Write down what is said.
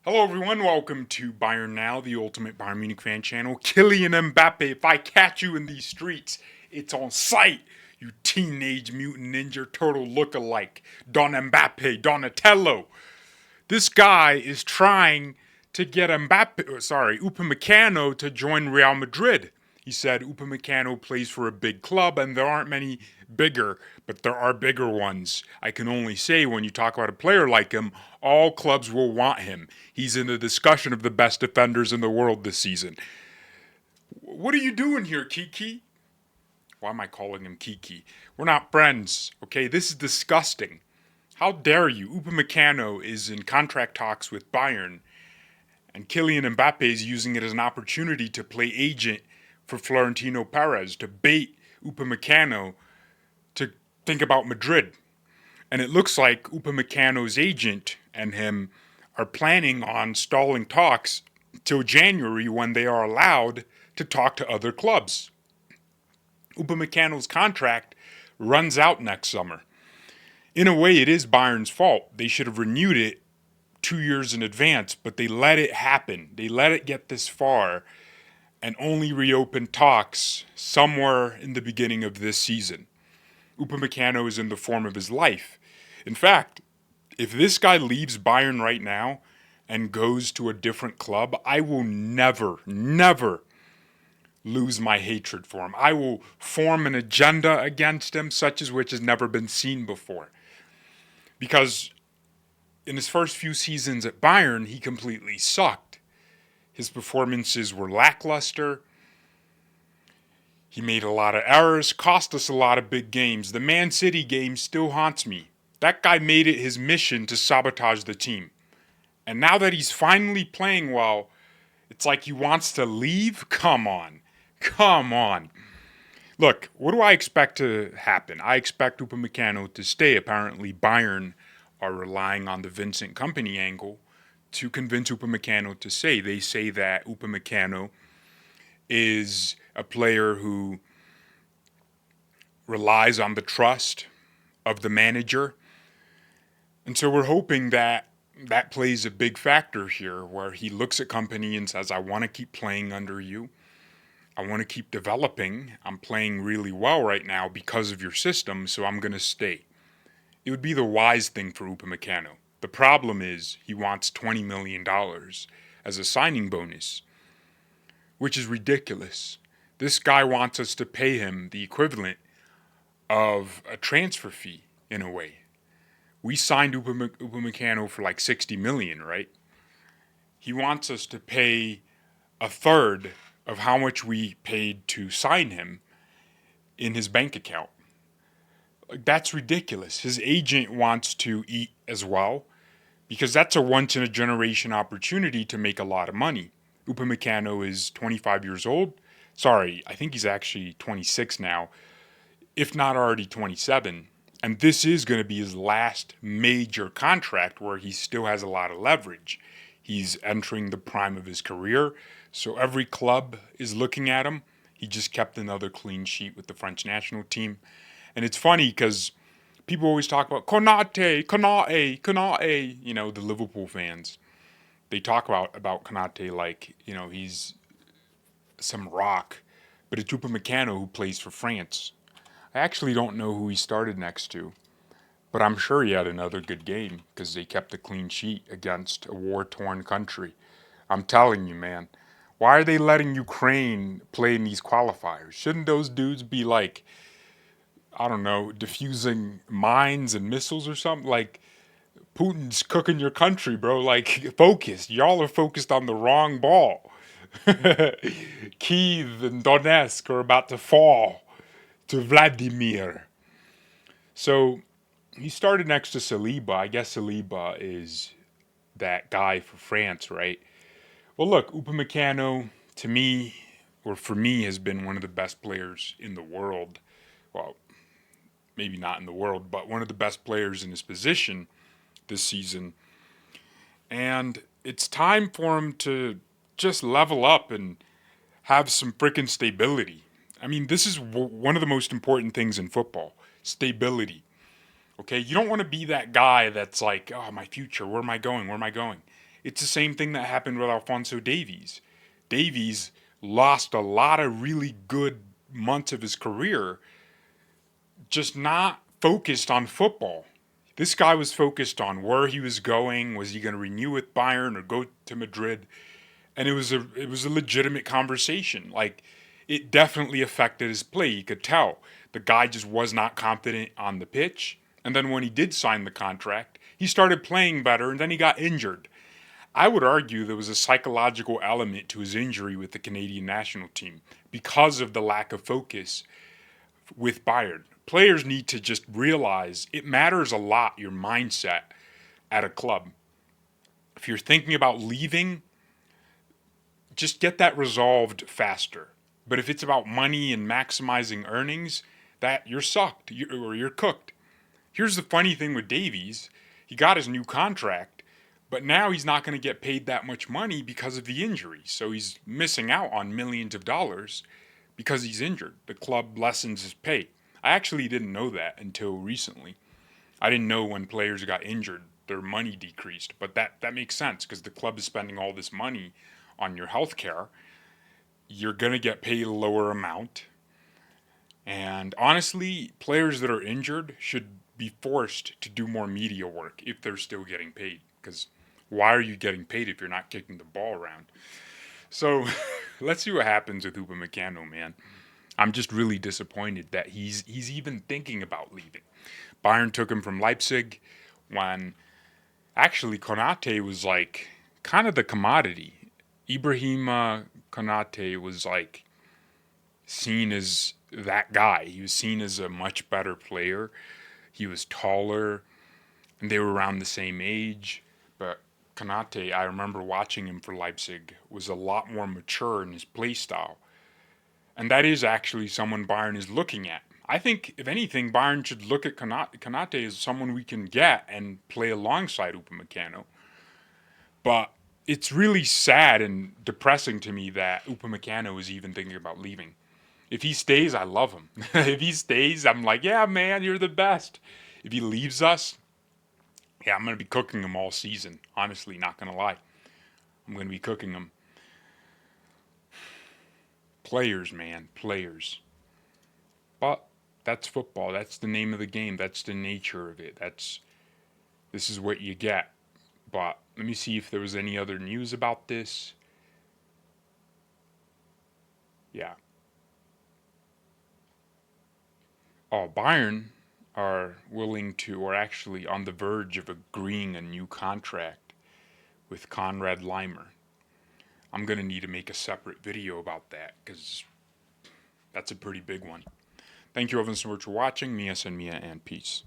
Hello everyone, welcome to BayernNow, the ultimate Bayern Munich fan channel. Kylian Mbappe, if I catch you in these streets, it's on sight. You teenage mutant ninja turtle look-alike. Don Mbappe, Donatello. This guy is trying to get Upamecano to join Real Madrid. He said Upamecano plays for a big club and there aren't many bigger, but there are bigger ones. I can only say when you talk about a player like him, all clubs will want him. He's in the discussion of the best defenders in the world this season. What are you doing here, Kiki? Why am I calling him Kiki? We're not friends, okay? This is disgusting. How dare you? Upamecano is in contract talks with Bayern, and Kylian Mbappe is using it as an opportunity to play agent for Florentino Perez, to bait Upamecano to think about Madrid. And it looks like Upamecano's agent and him are planning on stalling talks till January when they are allowed to talk to other clubs. Upamecano's contract runs out next summer. In a way, it is Bayern's fault. They should have renewed it 2 years in advance, but they let it happen. They let it get this far and only reopened talks somewhere in the beginning of this season. Upamecano is in the form of his life. In fact, if this guy leaves Bayern right now and goes to a different club, I will never lose my hatred for him. I will form an agenda against him, such as which has never been seen before. Because in his first few seasons at Bayern, he completely sucked. His performances were lackluster. He made a lot of errors, cost us a lot of big games. The Man City game still haunts me. That guy made it his mission to sabotage the team. And now that he's finally playing well, it's like he wants to leave? Come on. Look, what do I expect to happen? I expect Upamecano to stay. Apparently, Bayern are relying on the Vincent Kompany angle to convince Upamecano to stay. They say that Upamecano is a player who relies on the trust of the manager. And so we're hoping that that plays a big factor here, where he looks at Kompany and says, I want to keep playing under you. I want to keep developing. I'm playing really well right now because of your system, so I'm going to stay. It would be the wise thing for Upamecano. The problem is he wants $20 million as a signing bonus, which is ridiculous. This guy wants us to pay him the equivalent of a transfer fee in a way. We signed Upamecano for like $60 million, right? He wants us to pay a third of how much we paid to sign him in his bank account. That's ridiculous. His agent wants to eat as well, because that's a once-in-a-generation opportunity to make a lot of money. Upamecano is 25 years old. Sorry, I think he's actually 26 now, if not already 27. And this is going to be his last major contract where he still has a lot of leverage. He's entering the prime of his career, so every club is looking at him. He just kept another clean sheet with the French national team. And it's funny because people always talk about Konate, the Liverpool fans. They talk about Konate like, he's some rock. But it's Upamecano who plays for France. I actually don't know who he started next to, but I'm sure he had another good game because they kept a clean sheet against a war-torn country. I'm telling you, man. Why are they letting Ukraine play in these qualifiers? Shouldn't those dudes be like, I don't know, diffusing mines and missiles or something? Like, Putin's cooking your country, bro. Like, focus. Y'all are focused on the wrong ball. Kyiv and Donetsk are about to fall to Vladimir. So he started next to Saliba. I guess Saliba is that guy for France, right? Well, look, Upamecano, to me, or for me, has been one of the best players in the world. Well, maybe not in the world, but one of the best players in his position this season. And it's time for him to just level up and have some freaking stability. I mean, this is one of the most important things in football, stability. Okay, you don't want to be that guy that's like, oh, my future, where am I going? It's the same thing that happened with Alphonso Davies. Davies lost a lot of really good months of his career just not focused on football. This guy was focused on where he was going. Was he going to renew with Bayern or go to Madrid? And it was a legitimate conversation. Like, it definitely affected his play. You could tell the guy just was not confident on the pitch. And then when he did sign the contract, he started playing better, and then he got injured. I would argue there was a psychological element to his injury with the Canadian national team because of the lack of focus with Bayern. Players need to just realize it matters a lot, your mindset at a club. If you're thinking about leaving, just get that resolved faster. But if it's about money and maximizing earnings, that you're sucked or you're cooked. Here's the funny thing with Davies. He got his new contract, but now he's not going to get paid that much money because of the injury. So he's missing out on millions of dollars because he's injured. The club lessens his pay. I actually didn't know that until recently. I didn't know when players got injured, their money decreased. But that makes sense because the club is spending all this money on your health care. You're going to get paid a lower amount. And honestly, players that are injured should be forced to do more media work if they're still getting paid. Because why are you getting paid if you're not kicking the ball around? So let's see what happens with Upamecano, man. I'm just really disappointed that he's even thinking about leaving. Bayern took him from Leipzig when actually Konate was like kind of the commodity. Ibrahima Konate was like seen as that guy. He was seen as a much better player. He was taller, and they were around the same age. But Konate, I remember watching him for Leipzig, was a lot more mature in his play style. And that is actually someone Bayern is looking at. I think, if anything, Bayern should look at Konate as someone we can get and play alongside Upamecano. But it's really sad and depressing to me that Upamecano is even thinking about leaving. If he stays, I love him. If he stays, I'm like, yeah, man, you're the best. If he leaves us, yeah, I'm going to be cooking him all season. Honestly, not going to lie. I'm going to be cooking him. Players, man, players. But that's football. That's the name of the game. That's the nature of it. This is what you get. But let me see if there was any other news about this. Yeah. Oh, Bayern are willing to, or actually on the verge of agreeing a new contract with Konrad Leimer. I'm going to need to make a separate video about that because that's a pretty big one. Thank you everyone so much for watching. Mia and peace.